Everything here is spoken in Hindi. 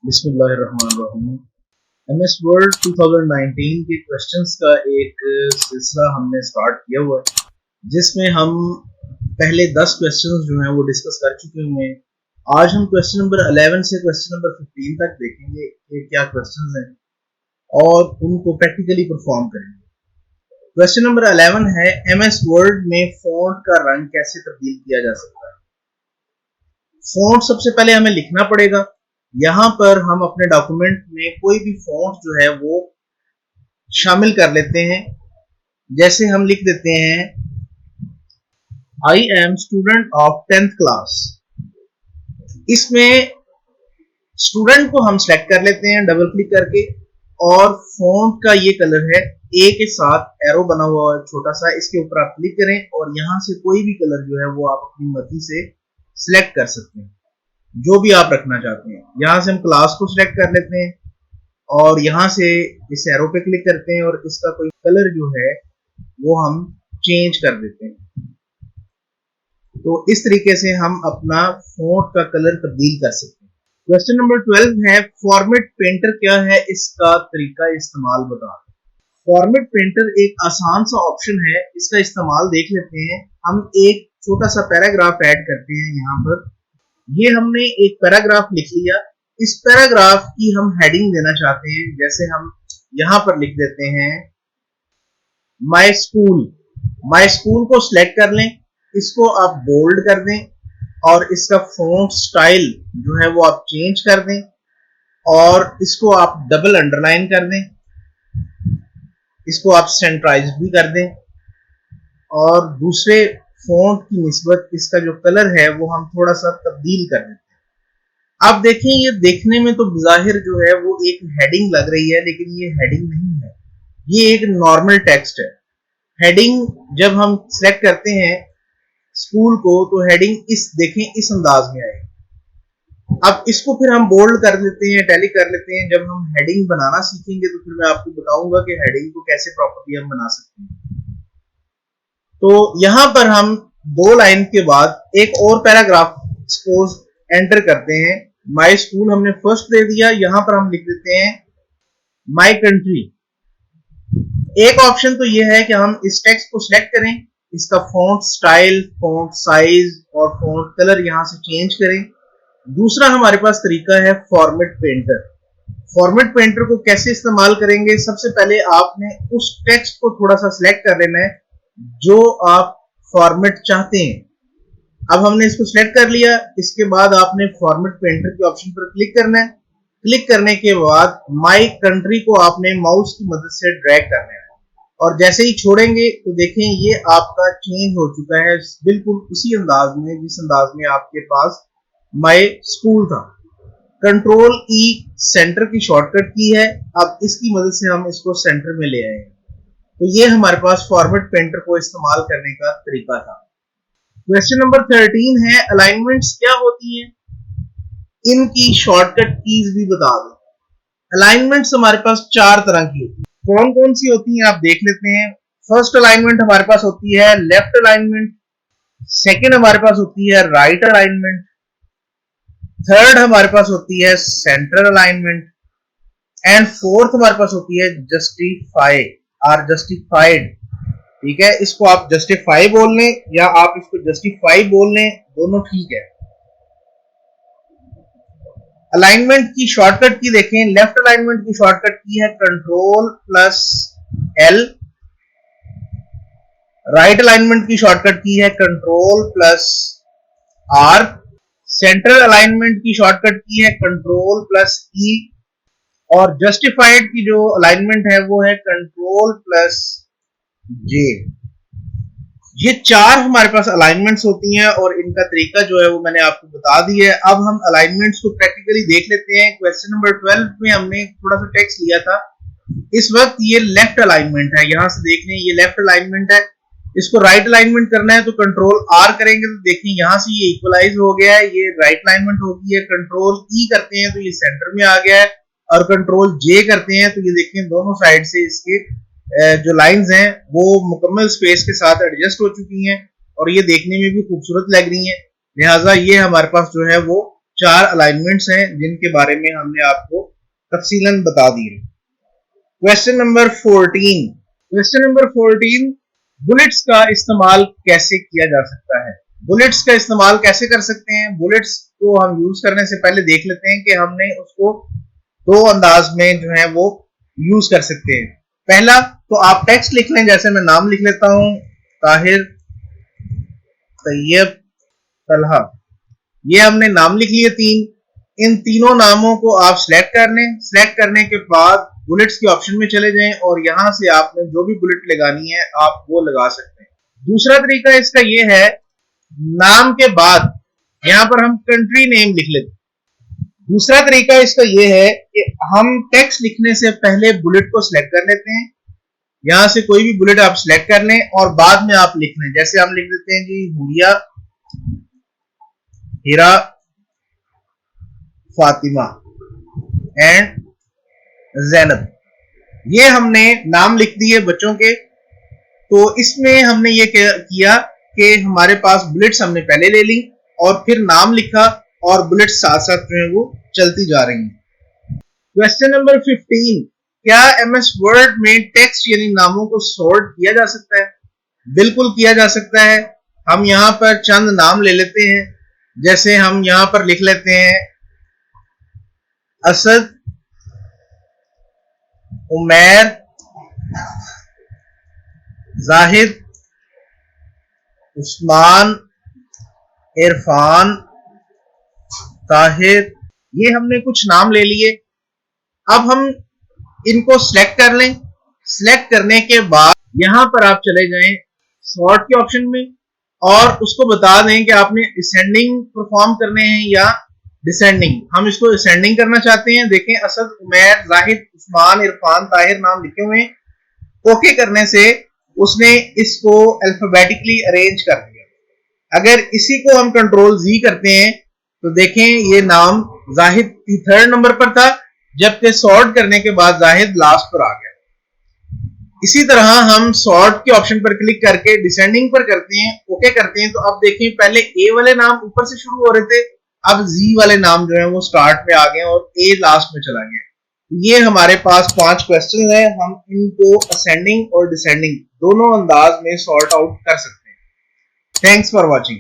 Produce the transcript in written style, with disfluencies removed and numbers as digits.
बिस्मिल्लाहिर्रहमानिर्रहीम। एमएस वर्ड 2019 के क्वेश्चंस का एक सिलसिला हमने स्टार्ट किया हुआ है, जिसमें हम पहले 10 क्वेश्चंस जो हैं वो डिस्कस कर चुके हुए हैं। आज हम क्वेश्चन नंबर 11 से क्वेश्चन नंबर 15 तक देखेंगे कि क्या क्वेश्चंस हैं और उनको प्रैक्टिकली परफॉर्म करेंगे। क्वेश्चन नंबर 11 है, एमएस वर्ड में फॉन्ट का रंग कैसे तब्दील किया जा सकता है। फॉन्ट सबसे पहले हमें लिखना पड़ेगा। यहां पर हम अपने डॉक्यूमेंट में कोई भी फॉन्ट जो है वो शामिल कर लेते हैं। जैसे हम लिख देते हैं I am student of 10th class. इसमें स्टूडेंट को हम सेलेक्ट कर लेते हैं डबल क्लिक करके, और फॉन्ट का ये कलर है ए के साथ एरो बना हुआ है छोटा सा, इसके ऊपर आप क्लिक करें और यहां से कोई भी कलर जो है वो आप अपनी मर्जी से सिलेक्ट कर सकते हैं, जो भी आप रखना चाहते हैं। यहां से हम क्लास को सिलेक्ट कर लेते हैं और यहां से इस एरो पे क्लिक करते हैं और इसका कोई कलर जो है वो हम चेंज कर देते हैं। तो इस तरीके से हम अपना फॉन्ट का कलर तब्दील कर सकते हैं। क्वेश्चन नंबर 12 है, फॉर्मेट पेंटर क्या है, इसका तरीका इस्तेमाल बता। फॉर्मेट पेंटर एक आसान सा ऑप्शन है, इसका इस्तेमाल देख लेते हैं। हम एक छोटा सा पैराग्राफ ऐड करते हैं। यहाँ पर ये हमने एक पैराग्राफ लिख लिया। इस पैराग्राफ की हम हेडिंग देना चाहते हैं। जैसे हम यहां पर लिख देते हैं माय स्कूल। माय स्कूल को सिलेक्ट कर लें, इसको आप बोल्ड कर दें और इसका फॉन्ट स्टाइल जो है वो आप चेंज कर दें और इसको आप डबल अंडरलाइन कर दें, इसको आप सेंट्राइज भी कर दें और दूसरे फॉन्ट की निस्बत इसका जो कलर है वो हम थोड़ा सा तब्दील कर देते हैं। आप देखें, ये देखने में तो ज़ाहिर जो है वो एक हेडिंग लग रही है, लेकिन ये हेडिंग नहीं है, ये एक नॉर्मल टेक्स्ट है। हेडिंग जब हम सिलेक्ट करते हैं स्कूल को तो हेडिंग इस देखें इस अंदाज में आएगी। अब इसको फिर हम बोल्ड कर लेते हैं, टैली कर लेते हैं। जब हम हेडिंग बनाना सीखेंगे तो फिर मैं आपको बताऊंगा कि हेडिंग को कैसे प्रॉपर्ली हम बना सकते हैं। तो यहां पर हम 2 लाइन के बाद एक और पैराग्राफ सपोज एंटर करते हैं। माय स्कूल हमने फर्स्ट दे दिया, यहां पर हम लिख देते हैं माय कंट्री। एक ऑप्शन तो यह है कि हम इस टेक्स्ट को सिलेक्ट करें, इसका फॉन्ट स्टाइल, फॉन्ट साइज और फॉन्ट कलर यहां से चेंज करें। दूसरा हमारे पास तरीका है फॉर्मेट पेंटर। फॉर्मेट पेंटर को कैसे इस्तेमाल करेंगे, सबसे पहले आपने उस टेक्स्ट को थोड़ा सा सिलेक्ट कर लेना है जो आप फॉर्मेट चाहते हैं। अब हमने इसको सिलेक्ट कर लिया, इसके बाद आपने फॉर्मेट पेंटर के ऑप्शन पर क्लिक करना है। क्लिक करने के बाद माय कंट्री को आपने माउस की मदद से ड्रैग करना है और जैसे ही छोड़ेंगे तो देखें ये आपका चेंज हो चुका है बिल्कुल उसी अंदाज में जिस अंदाज में आपके पास माय स्कूल था। कंट्रोल ई सेंटर की शॉर्टकट की है। अब इसकी मदद से हम इसको सेंटर में ले आए हैं। तो ये हमारे पास फॉर्मेट पेंटर को इस्तेमाल करने का तरीका था। क्वेश्चन नंबर 13 है, अलाइनमेंट्स क्या होती हैं, इनकी शॉर्टकट कीज भी बता दो। अलाइनमेंट्स हमारे पास 4 तरह की होती है। कौन कौन सी होती हैं आप देख लेते हैं। फर्स्ट अलाइनमेंट हमारे पास होती है लेफ्ट अलाइनमेंट, सेकंड हमारे पास होती है राइट अलाइनमेंट, थर्ड हमारे पास होती है सेंटर अलाइनमेंट एंड फोर्थ हमारे पास होती है जस्टिफाई और जस्टिफाइड। ठीक है, इसको आप जस्टिफाई बोल लें या आप इसको जस्टिफाई बोल लें, दोनों ठीक है। अलाइनमेंट की शॉर्टकट की देखें। लेफ्ट अलाइनमेंट की शॉर्टकट की है control plus L, right alignment की शॉर्टकट की है control plus R, central alignment की शॉर्टकट की है कंट्रोल प्लस ई और जस्टिफाइड की जो अलाइनमेंट है वो है कंट्रोल प्लस जे। ये 4 हमारे पास अलाइनमेंट्स होती हैं और इनका तरीका जो है वो मैंने आपको बता दिया है। अब हम अलाइनमेंट्स को प्रैक्टिकली देख लेते हैं। क्वेश्चन नंबर 12 में हमने थोड़ा सा टेक्स्ट लिया था। इस वक्त ये लेफ्ट अलाइनमेंट है, यहां से देख लें ये लेफ्ट अलाइनमेंट है। इसको राइट अलाइनमेंट करना है तो कंट्रोल आर करेंगे तो देखें यहां से ये इक्वलाइज हो गया है, ये राइट अलाइनमेंट हो गई है। कंट्रोल ई करते हैं तो ये सेंटर में आ गया है और कंट्रोल जे करते हैं तो ये देखें दोनों साइड से इसके जो लाइंस हैं वो मुकम्मल स्पेस के साथ एडजस्ट हो चुकी हैं और ये देखने में भी खूबसूरत लग रही हैं। लिहाजा ये हमारे पास जो है वो 4 अलाइनमेंट्स हैं जिनके बारे में हमने आपको तफसीलन बता दिए। क्वेश्चन नंबर 14, बुलेट्स का इस्तेमाल कैसे किया जा सकता है। बुलेट्स का इस्तेमाल कैसे कर सकते हैं? बुलेट्स को हम यूज करने से पहले देख लेते हैं कि हमने उसको 2 अंदाज में जो है वो यूज कर सकते हैं। पहला तो आप टेक्स्ट लिख लें, जैसे मैं नाम लिख लेता हूं ताहिर तैयब तलहा, ये हमने नाम लिख लिए 3। इन तीनों नामों को आप सिलेक्ट कर लें। सिलेक्ट करने के बाद बुलेट्स के ऑप्शन में चले जाएं और यहां से आपने जो भी बुलेट लगानी है आप वो लगा सकते हैं। दूसरा तरीका इसका ये है, नाम के बाद यहां पर हम कंट्री नेम लिख लेते हैं। दूसरा तरीका इसका ये है कि हम टेक्स्ट लिखने से पहले बुलेट को सिलेक्ट कर लेते हैं। यहां से कोई भी बुलेट आप सिलेक्ट कर लें और बाद में आप लिख लें। जैसे हम लिख देते हैं जी हुरिया, हिरा, फातिमा एंड जैनब, ये हमने नाम लिख दिए बच्चों के। तो इसमें हमने ये किया कि हमारे पास बुलेट्स हमने पहले ले ली और फिर नाम लिखा और बुलेट्स साथ साथ जो है वो चलती जा रही हैं। क्वेश्चन नंबर 15, क्या एमएस वर्ड में टेक्स्ट यानी नामों को सॉर्ट किया जा सकता है? बिल्कुल किया जा सकता है। हम यहां पर चंद नाम ले लेते हैं। जैसे हम यहां पर लिख लेते हैं असद, उमैर, जाहिद, उस्मान, इरफान, ताहिर, ये हमने कुछ नाम ले लिए। अब हम इनको सिलेक्ट कर लें। सिलेक्ट करने के बाद यहां पर आप चले जाएं सॉर्ट के ऑप्शन में और उसको बता दें कि आपने असेंडिंग परफॉर्म करने हैं या डिसेंडिंग। हम इसको असेंडिंग करना चाहते हैं। देखें असद, उमैर, जाहिद, उस्मान, इरफान, ताहिर नाम लिखे हुए हैं। ओके करने से उसने इसको अल्फाबेटिकली अरेंज कर दिया। अगर इसी को हम कंट्रोल जी करते हैं तो देखें ये नाम जाहिद 3rd नंबर पर था, जबकि सॉर्ट करने के बाद जाहिद लास्ट पर आ गया। इसी तरह हम सॉर्ट के ऑप्शन पर क्लिक करके डिसेंडिंग पर करते हैं, ओके करते हैं, तो अब देखें पहले ए वाले नाम ऊपर से शुरू हो रहे थे, अब जी वाले नाम जो है वो स्टार्ट में आ गए और ए लास्ट में चला गया। ये हमारे पास 5 क्वेश्चन है। हम इनको असेंडिंग और डिसेंडिंग दोनों अंदाज में सॉर्ट आउट कर सकते हैं। Thanks for watching.